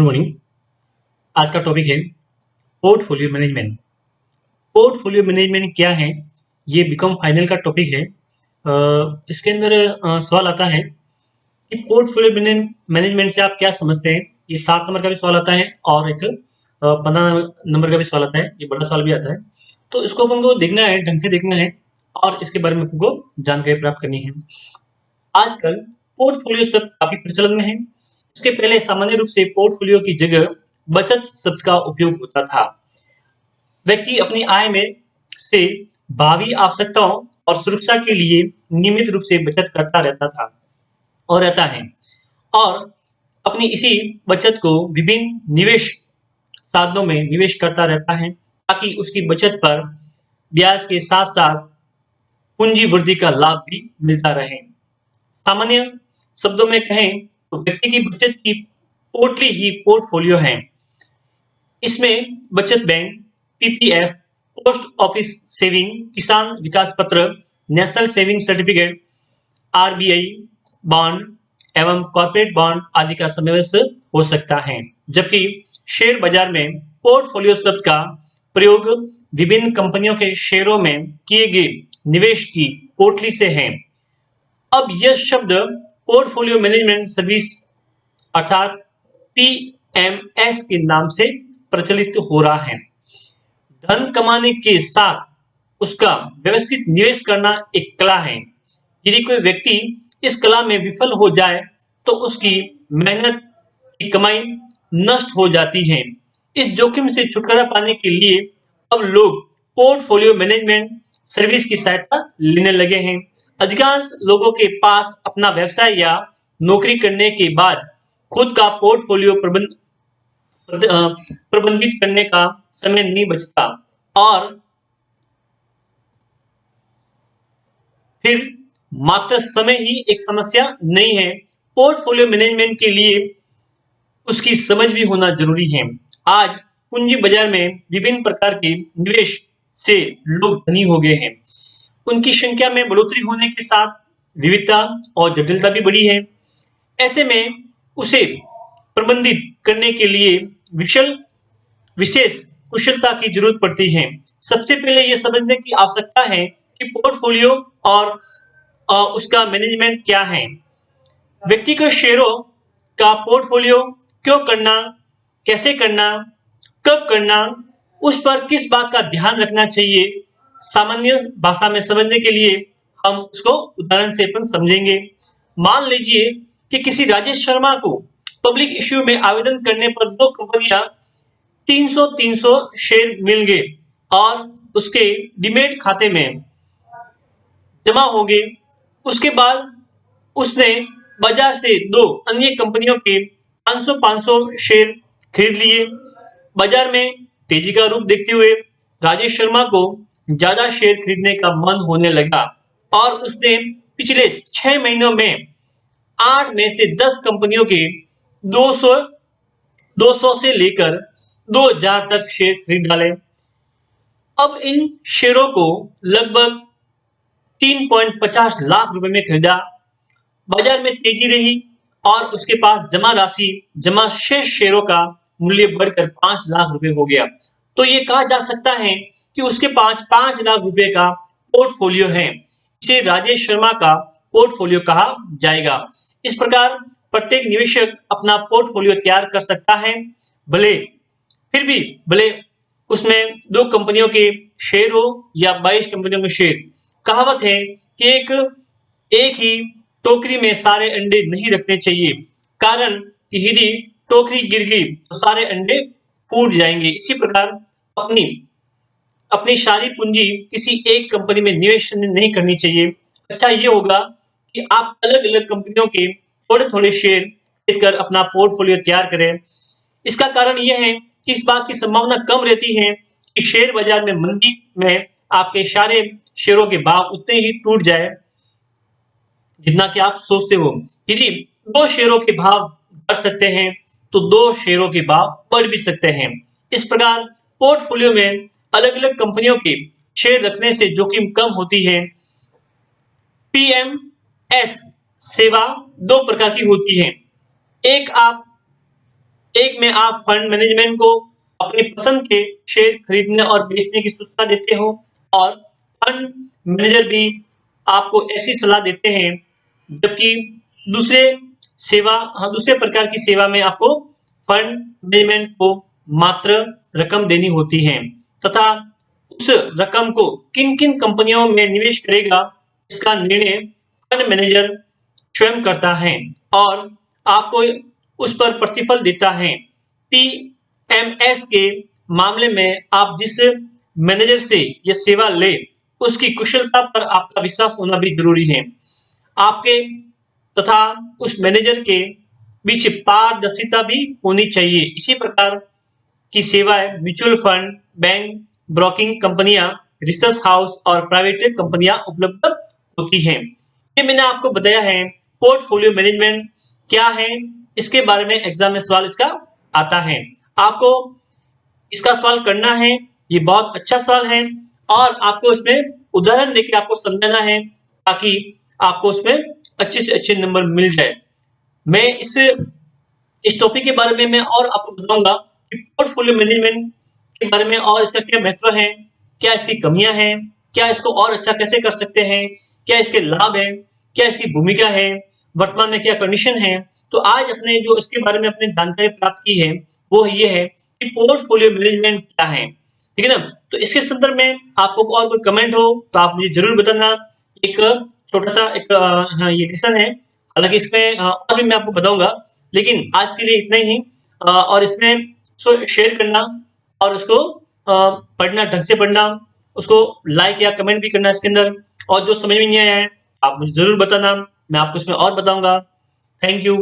Good morning. आज का topic है पोर्टफोलियो मैनेजमेंट। पोर्टफोलियो मैनेजमेंट क्या है, ये बीकॉम फाइनल का टॉपिक है। इसके अंदर सवाल आता है कि पोर्टफोलियो मैनेजमेंट से आप क्या समझते हैं। ये 7 नंबर का भी सवाल आता है और एक 15 नंबर का भी सवाल आता है, ये बड़ा सवाल भी आता है। तो इसको अपन को देखना है, ढंग से देखना है और इसके बारे में आपको जानकारी प्राप्त करनी है। आजकल पोर्टफोलियो शब्द काफी प्रचलन में है। इसके पहले सामान्य रूप से पोर्टफोलियो की जगह बचत शब्द का उपयोग होता था। व्यक्ति अपनी आय में से भावी आवश्यकताओं और सुरक्षा के लिए नियमित रूप से बचत करता रहता था और रहता है, और अपनी इसी बचत को विभिन्न निवेश साधनों में निवेश करता रहता है ताकि उसकी बचत पर ब्याज के साथ साथ पूंजी वृद्धि का लाभ भी मिलता रहे। सामान्य शब्दों में कहें तो व्यक्ति की बचत की पोटली ही पोर्टफोलियो है। इसमें बचत bank, PPF, post office saving, किसान विकास पत्र, national saving certificate, RBI bond एवं कॉर्पोरेट बॉन्ड आदि का समावेश हो सकता है। जबकि शेयर बाजार में पोर्टफोलियो शब्द का प्रयोग विभिन्न कंपनियों के शेयरों में किए गए निवेश की पोटली से है। अब यह शब्द पोर्टफोलियो मैनेजमेंट सर्विस अर्थात पीएमएस के नाम से प्रचलित हो रहा है। धन कमाने के साथ उसका व्यवस्थित निवेश करना एक कला है। यदि कोई व्यक्ति इस कला में विफल हो जाए तो उसकी मेहनत की कमाई नष्ट हो जाती है। इस जोखिम से छुटकारा पाने के लिए अब लोग पोर्टफोलियो मैनेजमेंट सर्विस की सहायता लेने लगे हैं। अधिकांश लोगों के पास अपना व्यवसाय या नौकरी करने के बाद खुद का पोर्टफोलियो प्रबंधित करने का समय नहीं बचता, और फिर मात्र समय ही एक समस्या नहीं है, पोर्टफोलियो मैनेजमेंट के लिए उसकी समझ भी होना जरूरी है। आज पूंजी बाजार में विभिन्न प्रकार के निवेश से लोग धनी हो गए हैं। उनकी संख्या में बढ़ोतरी होने के साथ विविधता और जटिलता भी बढ़ी है। ऐसे में उसे प्रबंधित करने के लिए विशेष कुशलता की जरूरत पड़ती है। सबसे पहले यह समझने की आवश्यकता है कि पोर्टफोलियो और उसका मैनेजमेंट क्या है। व्यक्तिगत शेयरों का पोर्टफोलियो क्यों करना, कैसे करना, कब करना, उस पर किस बात का ध्यान रखना चाहिए, सामान्य भाषा में समझने के लिए हम उसको उदाहरण से अपन समझेंगे। मान लीजिए कि किसी राजेश शर्मा को पब्लिक इश्यू में आवेदन करने पर दो कंपनियां 300 शेयर मिल गए और उसके डीमैट खाते में जमा हो गए। उसके बाद उसने बाजार से दो अन्य कंपनियों के 500 शेयर खरीद लिए। बाजार में तेजी का रूप देखते हुए राजेश शर्मा को ज्यादा शेयर खरीदने का मन होने लगा और उसने पिछले 6 महीनों में 8 में से 10 कंपनियों के 200 से लेकर 2000 तक शेयर खरीद डाले। अब इन शेयरों को लगभग 3.50 लाख रुपए में खरीदा। बाजार में तेजी रही और उसके पास जमा शेष शेयरों का मूल्य बढ़कर 5 लाख रुपए हो गया। तो ये कहा जा सकता है कि उसके पास 5 लाख रुपए का पोर्टफोलियो है। इसे राजेश शर्मा का पोर्टफोलियो कहा जाएगा। इस प्रकार प्रत्येक निवेशक अपना पोर्टफोलियो तैयार कर सकता है। भले उसमें 2 कंपनियों के शेयर हो या 22 कंपनियों के शेयर। कहावत है कि एक ही टोकरी में सारे अंडे नहीं रखने चाहिए, कारण कि यदि टोकरी गिर गई तो सारे अंडे फूट जाएंगे। इसी प्रकार अपनी सारी पूंजी किसी एक कंपनी में निवेश नहीं करनी चाहिए। अच्छा ये होगा कि आप अलग अलग कंपनियों के थोड़े थोड़े शेयर खरीदकर अपना पोर्टफोलियो तैयार करें। इसका कारण यह है कि इस बात की संभावना कम रहती है कि शेयर बाजार में मंदी में आपके सारे शेयरों के भाव उतने ही टूट जाए जितना कि आप सोचते हो। यदि 2 शेयरों के भाव बढ़ सकते हैं तो 2 शेयरों के भाव बढ़ भी सकते हैं। इस प्रकार पोर्टफोलियो में अलग अलग कंपनियों के शेयर रखने से जोखिम कम होती है। पीएमएस सेवा 2 प्रकार की होती है। एक आप एक में आप फंड मैनेजमेंट को अपनी पसंद के शेयर खरीदने और बेचने की सूचना देते हो, और फंड मैनेजर भी आपको ऐसी सलाह देते हैं, जबकि दूसरे दूसरे प्रकार की सेवा में आपको फंड मैनेजमेंट को मात्र रकम देनी होती है, तथा उस रकम को किन किन कंपनियों में निवेश करेगा इसका निर्णय फंड मैनेजर स्वयं करता है और आपको उस पर प्रतिफल देता है। पीएमएस के मामले में आप जिस मैनेजर से यह सेवा ले, उसकी कुशलता पर आपका विश्वास होना भी जरूरी है। आपके तथा उस मैनेजर के बीच पारदर्शिता भी होनी चाहिए। इसी प्रकार की सेवाएं म्यूचुअल फंड, बैंक, ब्रोकिंग कंपनियां, रिसर्च हाउस और प्राइवेट कंपनियां उपलब्ध होती हैं। ये मैंने आपको बताया है पोर्टफोलियो मैनेजमेंट क्या है, इसके बारे में एग्जाम में सवाल इसका आता है। आपको इसका सवाल करना है, ये बहुत अच्छा सवाल है, और आपको इसमें उदाहरण देकर आपको समझाना है, ताकि आपको इसमें अच्छे से अच्छे नंबर मिल जाए। मैं इस टॉपिक के बारे में मैं और आपको बताऊंगा कि पोर्टफोलियो मैनेजमेंट के बारे में और इसका क्या महत्व है, क्या इसकी कमियां हैं, क्या इसको और अच्छा कैसे कर सकते हैं, क्या इसके लाभ है, क्या इसकी भूमिका है, वर्तमान में क्या कंडीशन है। तो आज अपने जो इसके बारे में अपने जानकारी प्राप्त की है वो ये है कि पोर्टफोलियो मैनेजमेंट क्या है, ठीक है ना। तो इसके संदर्भ में आपको और कोई कमेंट हो तो आप मुझे जरूर बताना। एक छोटा सा एक हाँ, ये लेसन है, हालांकि इसमें और भी मैं आपको बताऊंगा, लेकिन आज के लिए इतना ही। और इसमें शेयर करना और उसको पढ़ना, ढंग से पढ़ना, उसको लाइक या कमेंट भी करना इसके अंदर। और जो समझ में नहीं आया है आप मुझे जरूर बताना, मैं आपको इसमें और बताऊंगा। Thank you.